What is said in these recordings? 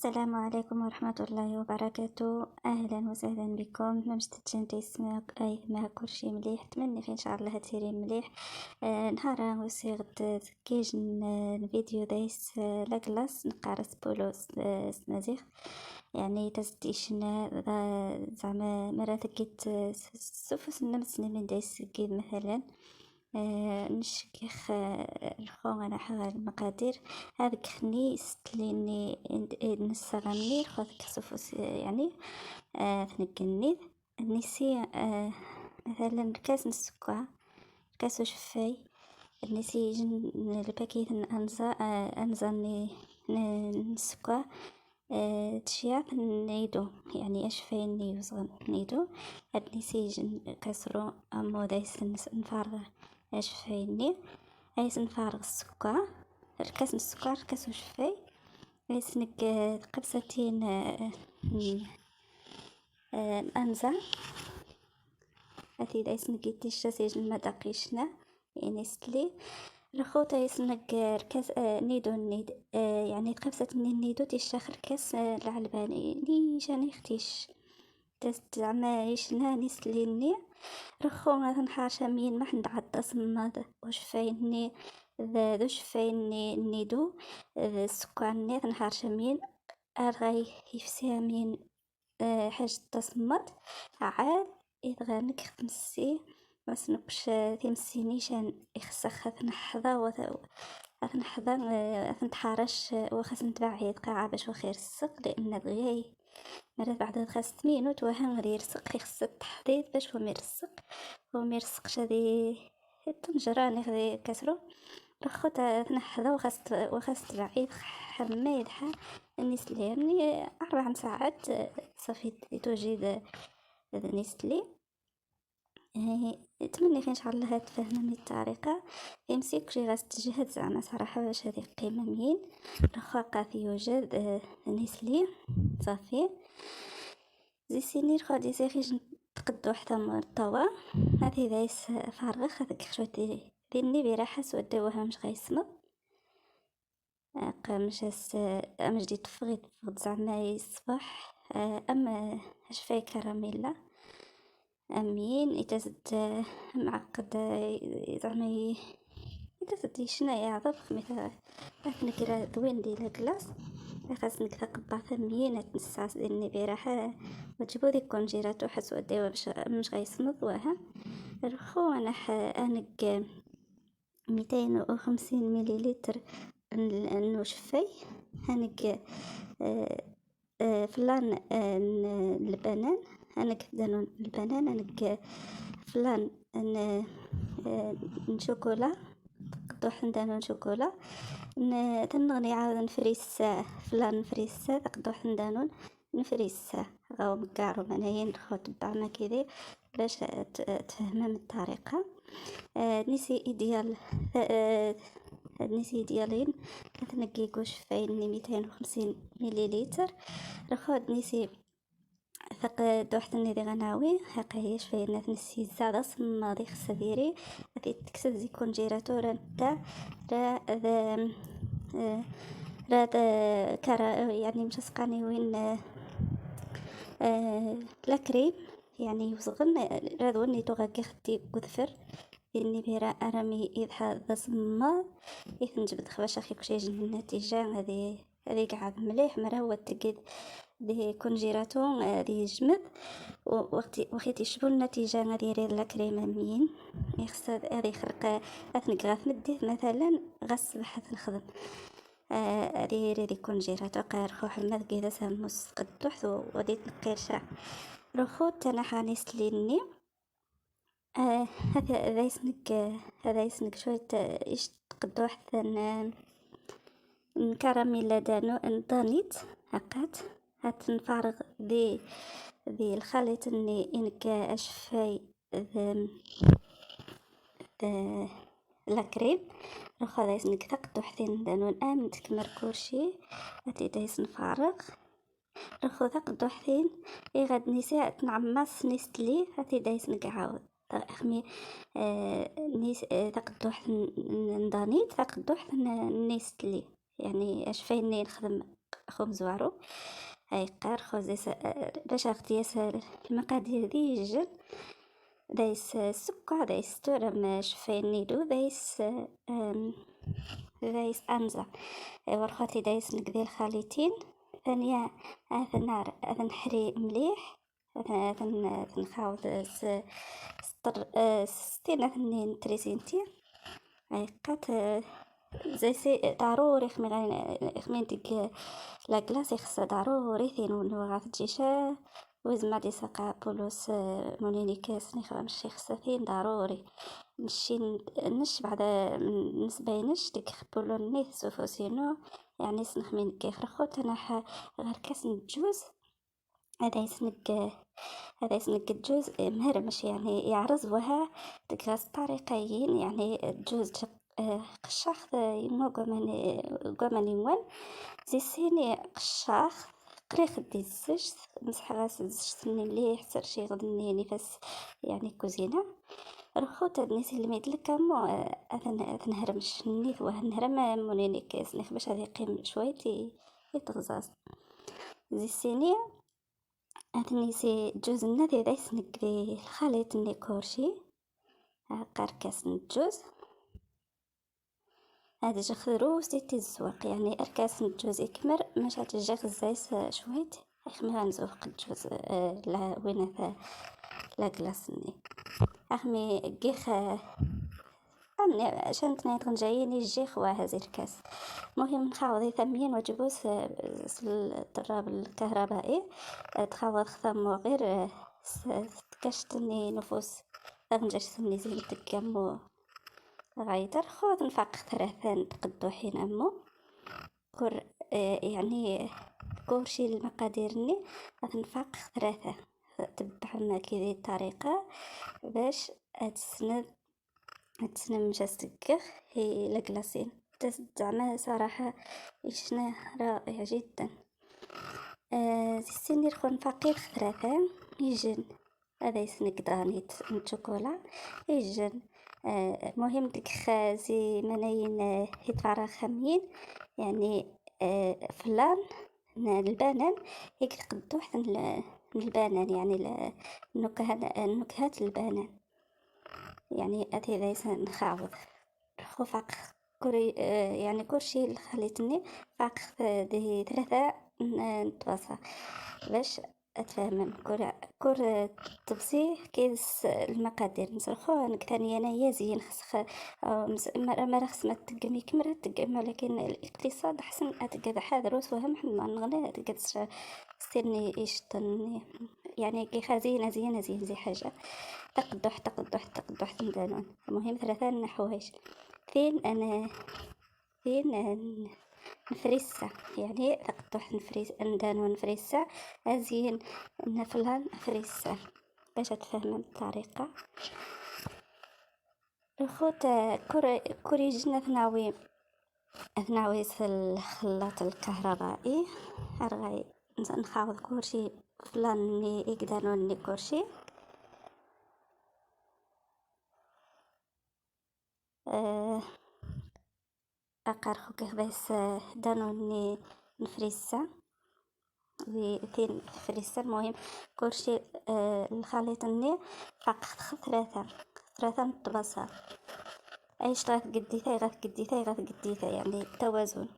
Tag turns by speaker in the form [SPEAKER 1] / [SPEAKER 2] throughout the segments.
[SPEAKER 1] السلام عليكم ورحمة الله وبركاته. أهلا وسهلا بكم. نمشت تجنتي اسمك أي ما كلشي مليح، تمني في إن شاء الله هتيري مليح. نهار وسيغد كيج الفيديو دايس لاكلاس نقارس بولوس سنازيغ يعني تستيشنا زعما مرة تكيت سوفس نمسني من دايس كيد مثلا نشكيخ الخون أنا حغا المقادير هذاك خني ستليني نسغني خذك سوفوس يعني ثنقني نسي مثلا كاس السكر كاس شفاي نسي الباكيت أنزاني السكر تشياط نيدو يعني أشفاي نيوزغن نيدو هاد نسيج كسرو أمو دايس نفرغ أشفايني عايز نفرغ السكر الكاس السكر كاس وشفاي عايز نك قبستين أنزا هذي عايز نقيتيش تسيج المدقيشنا يعني ستلي الخوطة يسنك ركاس نيدو النيد يعني قبست من النيدو تيشاخر كاس العلباني نيشاني اختيش زعما يشنا نسليني رخو مثلا حاشا مين ما حند عطا صماد وشفايني ذو شفايني نيدو السكرني تنحاشا مين أرغي يفسيها مين حاجة تصمد عاد إذا نك خمسي بس نقش تمسيني شان يخسخ تنحضا تنحضا تنتحرش وخاص نتبعيد قاعة باش وخير السق لأن دغيا مرات بعد 5 مينوت وهم غير يرسق يخص التحضير باش هو يرسق شادي الطنجرة غادي كسرو رخوت تنحضا وخاص تبعيد حمايد نسلي 4 ساعات صافي توجد نسلي اتمنى ان شاء الله تفهمني الطريقه يمسك شي غاس تجهد زعما صراحه باش هذه قيمه مين رخاقه في يوجد نسلي صافي زي سيني خدي سيخيج تقدو حتى الطوا هذه دايس فارغ هذاك شويه ديني براحه سودوها مش غيسمط مش مش دي تفغيت زعما يصبح اما اش فيه كراميلا امين يتزد معقد زعما يتزد يشنا يعرف مثلا نكرا دوين دي لاكلاس خاص نكثا قبع ثمين تنساس ديني براحة وتجيبو دي كونجيراتو حسو ديوا باش مش غيصمد وها رخو انا انك 250 مليلتر نوشفي هنك فلان البنان هنك دانون البنان هنك فلان شوكولا قطوح دانون شوكولا تنغني عاود نفريس فلان نفريس قطوح دانون نفريس غاو مقارو منايين خوت بعنا كذي باش تفهمها من الطريقة نسي إيديال نسي ديالين تنقي كوش فايني 250 مليلتر رخود نسي ثق دوحتني دي غناوي هقايش فاينة نسي زادة صمادي خسديري هذي تكسد زي كونجيراتورا تاع را كارا يعني مش سقاني وين لاكريم يعني وصغن رادوني توغاكي خدي كذفر إني بيرا أرمي إذ هذا صماد إذ نجبد خباش أخي كشي النتيجة هذه قاعد مليح مرة هو تجد دي كونجيراتون هذه جمد وقت يشبو النتيجة هذه ريد لاكريم مين يخصد هذه خرقة أثنك غاث مديه مثلا غاس بحث نخدم هذه ريد كونجيراتون قار خو حمد كذا سموس قدوح وديت نقير شع رخوت تنحاني سليني هذا يسنك شوية إيش تقدو حتى كراميلا دانيت هقات هتنفرغ ذي الخليط اني انك اشفاي لاكريم رخو هذا يسنك تقدو حتين دانون امن تكمر كورشي هاتي دايس نفرغ رخو تقدو حتين غاد نساء تنعمس نستلي هاتي دايس نقعاود أخمي نيس تقدوح نضانيت تقدوح نيستلي يعني أش فيني نخدم خبز زوارو. هاي قار خوزيس باش اختياس المقادير دي جن دايس سكر دايس تورم شفين نيدو دايس أنزا ورخاتي دايس نقدي الخليطين ثانية أثن حري مليح أثن خاوض ستر ستين أثنين تريسينتي أي قات زي سي ضروري خمين ديك لا كلاس يخص ضروري ثين وغاث جيشة وزما دي ساقا بولوس مونيني كاس نخوام الشيخ سفين ضروري نشي نش بعد نسبينش ديك بولو نيث سوفوسينو يعني سنخ من كيف رخوت انا غير كاس الجوز هذا يسنق الجوز مهرمش يعني يعرض وها تقاس طريقين يعني الجوز قشاخ يمو قوماني وان زي سيني قشاخ قريخ دي الزج مسح غاس الزج سنين ليه حسر شي غدني نفس يعني كوزينة رخوت الناس اللي ميدلك مو اثن هرمش نيث وهنهرم مونيني كاس نخ باش هذي قيم شويتي يتغزاز زي سيني أثني سي جوز النادي ذا يسنق ذي الخليط اللي كورشي قركاس الجوز هذا جخرو سيتي الزواق يعني أركاس الجوز يكمر مش هتجيخ الزايس شويت أخمي غنزوق الجوز لا وين ذا لا كلاسني أخمي جيخ أني عشان تنايت جايين يجيخ وهذا الكاس مهم نخاوضي ثمين وجبوس الطراب الكهربائي تخاوض ثمو غير تكشتني نفوس غنجاش ثمني زي تكمو غايدر خوض نفاق ثلاثان تقدو حين أمو كور يعني كورشي المقاديرني نفاق ثلاثة تبعنا كذي الطريقة باش تسنم مش استكخ هي لجلاسين زعما صراحة يشنا رائع جدا السن يكون فقير ثلاثة يجن هذا يسنك درانيت من شوكولا يجن مهم ديك خازي منين يتفرغ خمين يعني فلان البنان هيك تقدو حتى البنان يعني النكهات البنان يعني أتي ليس نخاوض خفق كوري يعني كورشي اللي خليتني فاق دي ثلاثة نتواصل باش أتفهم كور تبسي كيس المقادير نسرخو نكتاني أنا يزين خسخ ما رخص ما تقمي كمرة تقم ولكن الاقتصاد أحسن أتقد حاضر وسوهم حنا نغني أتقد سيرني يشتني يعني كي خازين زين زي حاجة تقدح تندانون المهم ثلاثة حوايج فين نفريسة يعني تقدح ندانون نفريسة أزين نفلان فريسة باش تفهم الطريقة الخوت كوريجنا ثناوي الخلاط الكهربائي أرغي نخاوض كورشي فلان يقدرون كورشي أقر خوكه بس دانوني نفريسة وثين فريسة المهم كورشي الخليط الني فقط ثلاثة نطبسها ايش غاث قديثة يعني توازن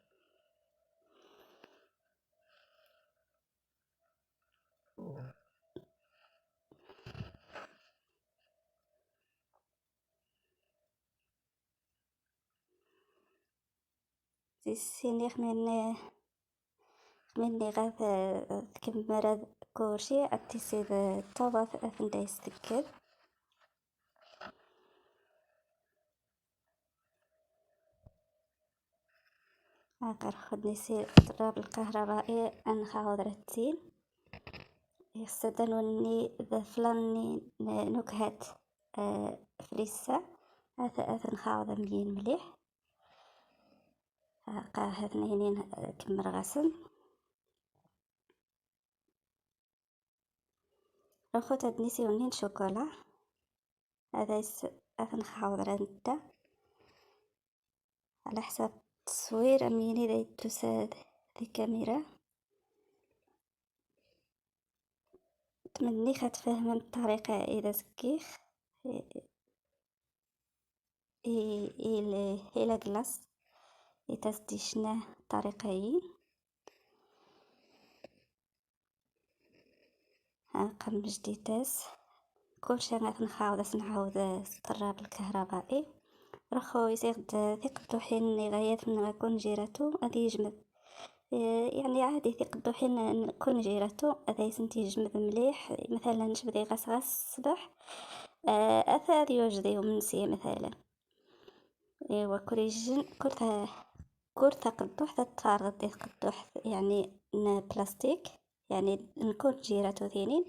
[SPEAKER 1] زي السينيخ مني غاث كمرة كورشي أتسيد طوبة أفن دايستكد أقر خدني سير الضراب الكهربائي أنخاوض رتين يستدنوني ذا فلاني نكهات فريسة أثن خاوض مليين مليح قاها اثنين كمر غسل رخوت ادنيسي ونين شوكولا هذا أثن خاوض رنتا على حساب تصوير أميني ذي تساد ذي كاميرا تمني خاتفهم الطريقة إذا سكيخ إلى كلاص يتسديشنا طريقين قم جديداس كلشي غادي نعاود الطراب الكهربائي رخو يزيد ثقتو حين غايات من غاكون جيراتو غادي يجمد يعني عادي ثقتو حين نكون جيراتو غادي يسنتي يجمد مليح مثلا نشبدي غاس الصباح اثار يوجدي ومنسي مثلا ايوا كوريجين كورتا قدوح تتفارغ دي قدوح يعني بلاستيك يعني نكون جيراتو ثينين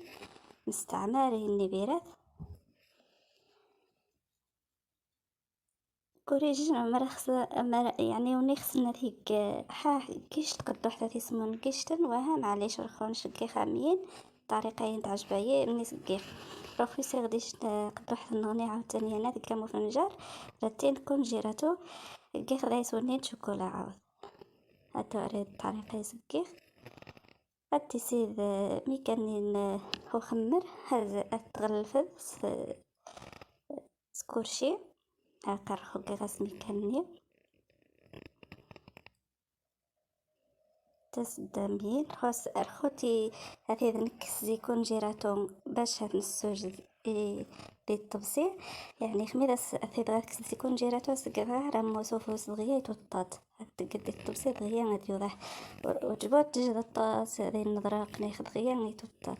[SPEAKER 1] مستعماري النبيرات كوريجين مرخص يعني ونخص نتيك كيش تقدوح ثلاثي سمون كيشتن وها معليش رخون شكي خامين طريقين تعجبايا الناس كيف روحي سيغديش قدوح النغني عاوتاني انا ديك مفنجر رتين كون جيراتو كي خداي سونين شوكولا عاود هاتو اريد طريقة يسكيخ هاتي سيد ميكانين هو خمر هز اتغلفذ سكورشي هاكا رخوكي غاس ميكانين تسدمين خاص أرخوتي هذه نكس يكون جيراتهم باش هاد السوج بالتبصير يعني خميرة أثيد غاكس يكون جيراتو سقرا رمو سوفو صغير توطات هتقد التبصير غيا غادي يوضح وجبات تجد الطاس هذه النظرة قنيخ غيا غادي توطات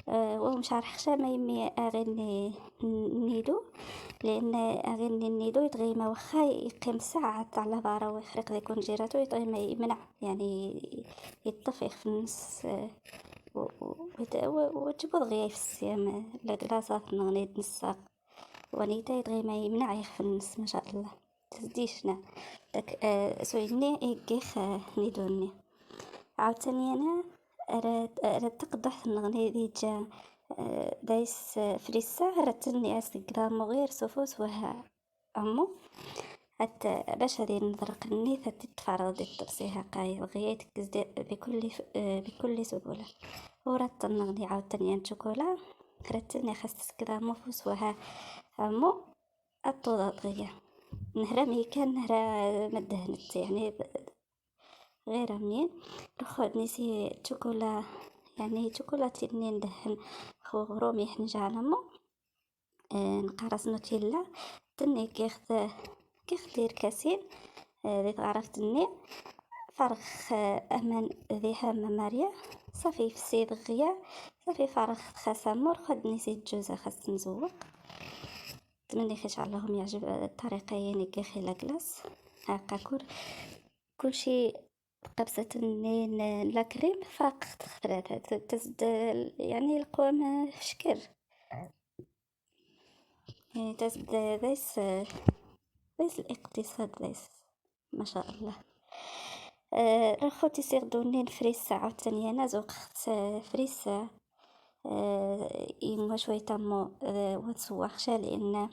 [SPEAKER 1] ومش عارف خشا ما يمي أغني نيدو لأن أغني النيدو يتغيما وخا يقيم ساعة على بارا ويخرق يكون جيراتو يتغيما يمنع يعني يطفخ في النص وتجبو دغيا في السيام لاصات نغنيد نساق ونيتا يتغيما يمنع يخ في النص ما شاء الله تزديشنا داك سويني إيكيخ نيدوني عاوتاني أنا أراد تقدح النغني ديجا دايس فريسة رتني أسقدا مغير سوفوس وها أمو حتى باش هذه نضرق النيث تتفرض التبصيها قايل غياتك بكل سهولة ورات النغني عاوتاني شوكولا رتني خاص كذا مفوس وها أمو الطوضات غيا نهرا ميكان نهرا مدهنت يعني غير مين رخد نسي شوكولا يعني شوكولاتي اللي ندهن رومي حنجة على مو نقرص نوتيلا تني كيخ دير كاسين ذي عرفت الني فرخ أمان ذي هامة ماريا صافي في السيد غيا صافي فرخ خسامور خد نسيت جوزة خاص نزوق تمني خيش اللهم يعجب الطريقة يعني كيخي لاكلاس هاكا كل شيء قبسة النين لاكريم فاق تخفرات تزد يعني القوام فشكر يعني تزد ذيس الاقتصاد ذيس ما شاء الله رخوتي سيغدونين فريسة عاوتاني انا زوق فريسة يمو شوي تمو وتسوخشا لان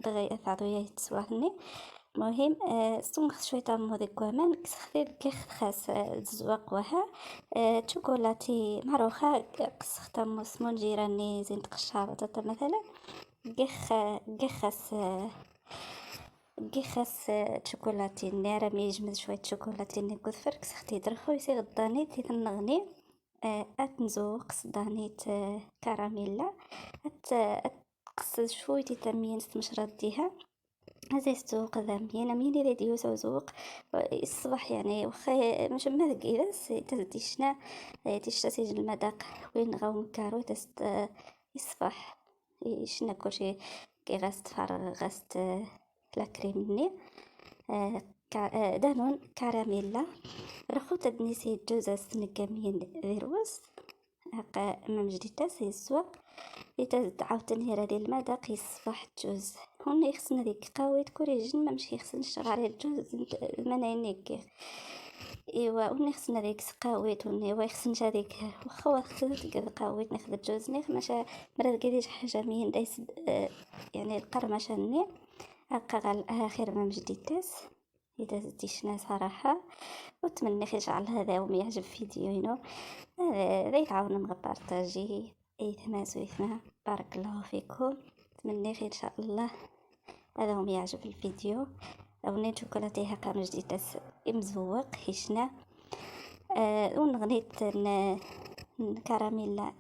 [SPEAKER 1] بغي افعضو يتسوحني مهم سونخ شوي تمو ذي كوامان كسخذي كيخ خاص الزواق وها شوكولاتي معروخة قسخ تمو سمون جيراني زين تقشار مثلا قيخس شوكولاتي نارا ميجمد شوية شوكولاتي نيكوذ فركس اختي درخو يسي غداني تيثنغني اتنزوق صدانيت كراميلا اتقصد شوي تيتمين ستمش رديها هذا السوق ذامين مين يريد يوسو زوق الصباح يعني وخا مش مذق بس تزديشنا تشتسيج المذاق وين غاون كارو تست يصبح يشنا كلشي كي غاست فرغ غاست لاكريمني دانون كراميلا رخوت دنيسي جوزة سنقامين فيروس هاكا امام جديدة سي السوق يتزد عاوتاني هذا المذاق يصبح جوز هون يخصنا ديك قاويت كوريجين ما مش يخصنا نشتغل الجوز المناينيك ايوا وني خصنا ديك قاويت وني ويخصنش هذيك واخا خصنا قاويت ناخذ الجوز نيخ ماشا مرات كيديش حاجه مين دايس يعني القرمشه ني هكا غال اخر ما مجديتاس اذا زدتيشنا صراحه واتمنى يجعل هذا وما يعجب فيديو ذا يتعاون نبارطاجي إيثما زويثما، بارك الله فيكم. أتمنى خير إن شاء الله. هذا هم يعجب الفيديو. أغنية شوكولاتة كانوا جديدة مزوق هشنا ونغنيت كراميلا